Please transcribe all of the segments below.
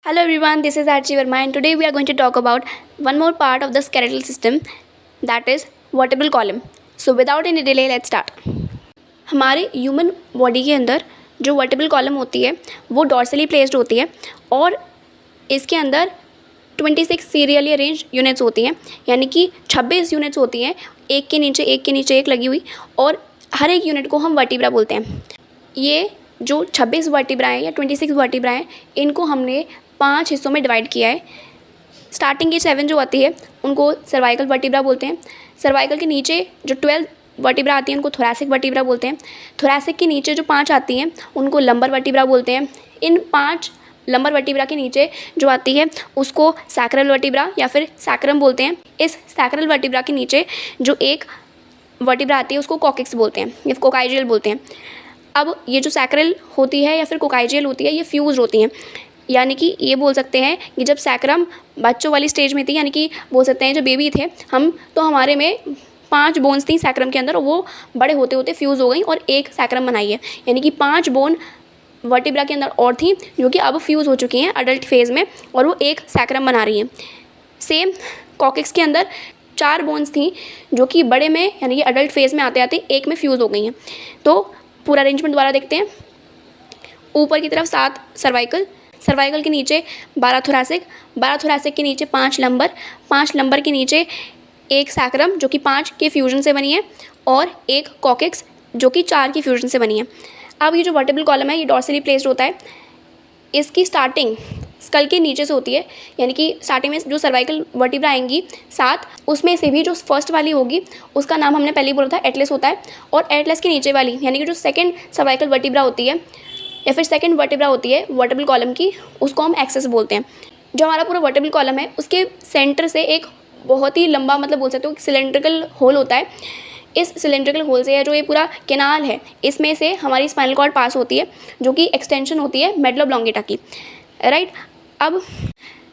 Hello everyone, this is Archie Verma and today we are going to talk about one more part of the skeletal system, that is vertebral column. So without any delay, let's start. हमारे human body के अंदर जो vertebral column होती है वो dorsally placed होती है और इसके अंदर 26 सीरियली अरेंज यूनिट्स होती हैं, यानी कि 26 यूनिट्स होती हैं, एक के नीचे एक लगी हुई, और हर एक यूनिट को हम वर्टिब्रा बोलते हैं. ये जो 26 वर्टिब्रा हैं या 26 वर्टिब्रा हैं, इनको हमने 5 हिस्सों में डिवाइड किया है. स्टार्टिंग की 7 जो आती है उनको सर्वाइकल वर्टिब्रा बोलते हैं. सर्वाइकल के नीचे जो 12 वर्टिब्रा आती हैं उनको थोरैसिक वर्टिब्रा बोलते हैं. थोरैसिक के नीचे जो 5 आती हैं उनको लंबर वर्टिब्रा बोलते हैं. इन 5 लंबर वर्टिब्रा के नीचे जो आती है उसको सैक्रल वर्टिब्रा या फिर सैक्रम बोलते हैं. इस सैक्रल वर्टिब्रा के नीचे जो एक वर्टिब्रा आती है उसको कॉकिक्स बोलते हैं या कोकाइजियल बोलते हैं. अब ये जो सैक्रल होती है या फिर कोकाइजियल होती है ये फ्यूज होती हैं, यानी कि ये बोल सकते हैं कि जब सैक्रम बच्चों वाली स्टेज में थी, यानी कि बोल सकते हैं जब बेबी थे हम, तो हमारे में 5 बोन्स थी सैक्रम के अंदर और वो बड़े होते होते फ्यूज़ हो गई और एक सैक्रम बनाई है, यानी कि 5 बोन वर्टिब्रा के अंदर और थी जो कि अब फ्यूज़ हो चुकी हैं अडल्ट फेज़ में और वो एक सैक्रम बना रही हैं. सेम कॉकिक्स के अंदर 4 बोन्स थी जो कि बड़े में यानी कि अडल्ट फेज़ में आते आते एक में फ्यूज़ हो गई हैं. तो पूरा अरेंजमेंट दोबारा देखते हैं. ऊपर की तरफ 7 सर्वाइकल के नीचे 12 थोरैसिक के नीचे 5 लंबर के नीचे एक सैक्रम जो कि 5 के फ्यूजन से बनी है और एक कॉकिक्स जो कि 4 की फ्यूजन से बनी है. अब ये जो वर्टिब्रल कॉलम है ये डॉर्सली प्लेस्ड होता है. इसकी स्टार्टिंग स्कल के नीचे से होती है, यानी कि स्टार्टिंग में जो सर्वाइकल वर्टिब्रा आएंगी 7, उसमें से भी जो फर्स्ट वाली होगी उसका नाम हमने पहले ही बोला था एटलस होता है, और एटलस के नीचे वाली यानी कि जो सेकंड सर्वाइकल वर्टिब्रा होती है या फिर सेकंड वर्टिब्रा होती है वर्टिब्रल कॉलम की, उसको हम एक्सेस बोलते हैं. जो हमारा पूरा वर्टिब्रल कॉलम है उसके सेंटर से एक बहुत ही लंबा, मतलब बोल सकते हो सिलेंड्रिकल होल होता है. इस सिलेंड्रिकल होल से जो ये पूरा कैनाल है इसमें से हमारी स्पाइनल कॉर्ड पास होती है जो कि एक्सटेंशन होती है मेडुला ऑब्लोंगेटा की, राइट. अब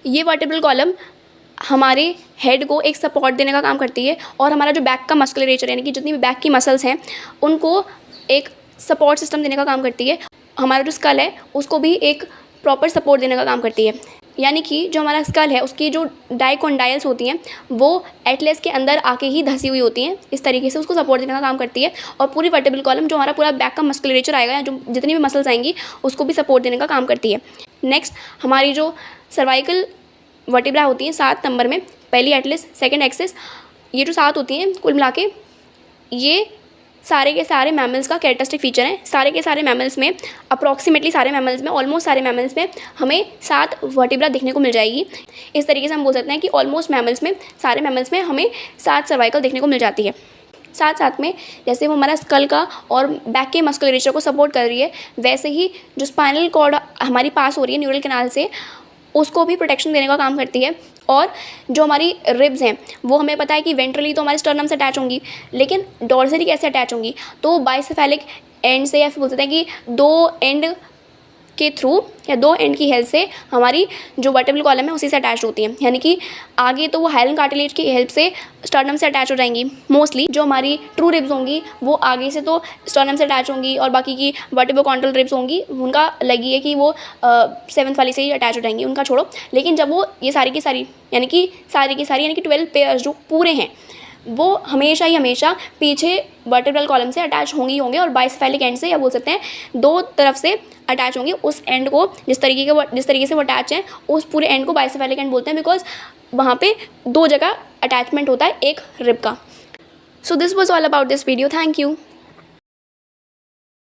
ये वर्टिब्रल कॉलम हमारे हेड को एक सपोर्ट देने का काम करती है और हमारा जो बैक का मस्कुलरेचर यानी कि जितनी भी बैक की मसल्स हैं उनको एक सपोर्ट सिस्टम देने का काम करती है. हमारा जो स्कल है उसको भी एक प्रॉपर सपोर्ट देने का काम करती है, यानी कि जो हमारा स्कल है उसकी जो डाइकोंडाइल्स होती हैं वो एटलस के अंदर आके ही धसी हुई होती हैं. इस तरीके से उसको सपोर्ट देने का काम करती है और पूरी वर्टिब्रल कॉलम जो हमारा पूरा बैक का मस्कुलरेचर आएगा या जो जितनी भी मसल्स आएंगी उसको भी सपोर्ट देने का काम करती है. नेक्स्ट हमारी जो सर्वाइकल वर्टिब्रा होती हैं 7 नंबर में, पहली एटलस, सेकंड एक्सिस, ये जो 7 होती हैं कुल मिला के ये सारे के सारे मैमल्स का कैरेक्टरिस्टिक फीचर है. सारे के सारे मैमल्स में अप्रॉक्सीमेटली ऑलमोस्ट सारे मैमल्स में हमें 7 वर्टिब्रा देखने को मिल जाएगी. इस तरीके से हम बोल सकते हैं कि ऑलमोस्ट सारे मैमल्स में हमें 7 सर्वाइकल देखने को मिल जाती है. साथ में जैसे वो हमारा स्कल का और बैक के मस्कुलरेचर को सपोर्ट कर रही है, वैसे ही जो स्पाइनल कॉर्ड हमारी पास हो रही है न्यूरल कैनाल से उसको भी प्रोटेक्शन देने का काम करती है. और जो हमारी रिब्स हैं वो हमें पता है कि वेंट्रली तो हमारे स्टर्नम से अटैच होंगी, लेकिन डॉर्सली कैसे अटैच होंगी, तो बाइसेफेलिक एंड से, या फिर बोल सकते हैं कि 2 एंड के थ्रू या 2 एंड की हेल्प से हमारी जो वर्टिब्रल कॉलम है उसी से अटैच होती हैं. यानी कि आगे तो वो हाइलन कार्टिलेज की हेल्प से स्टर्नम से अटैच हो जाएंगी. मोस्टली जो हमारी ट्रू रिब्स होंगी वो आगे से तो स्टर्नम से अटैच होंगी और बाकी की वर्टिब्रोकॉन्ड्रल रिब्स होंगी उनका लगी है कि वो 7th वाली से ही अटैच हो जाएंगी, उनका छोड़ो. लेकिन जब वो ये सारी की सारी यानी कि 12 पेयर्स जो पूरे हैं वो हमेशा पीछे वर्टिब्रल कॉलम से अटैच होंगे और बाइसेफेलिक एंड से, या बोल सकते हैं 2 तरफ से अटैच होंगे. उस एंड को जिस तरीके से वो अटैच हैं उस पूरे एंड को बाइसेफेलिक एंड बोलते हैं, बिकॉज वहाँ पे 2 जगह अटैचमेंट होता है एक रिब का. So this was all about this video. Thank you.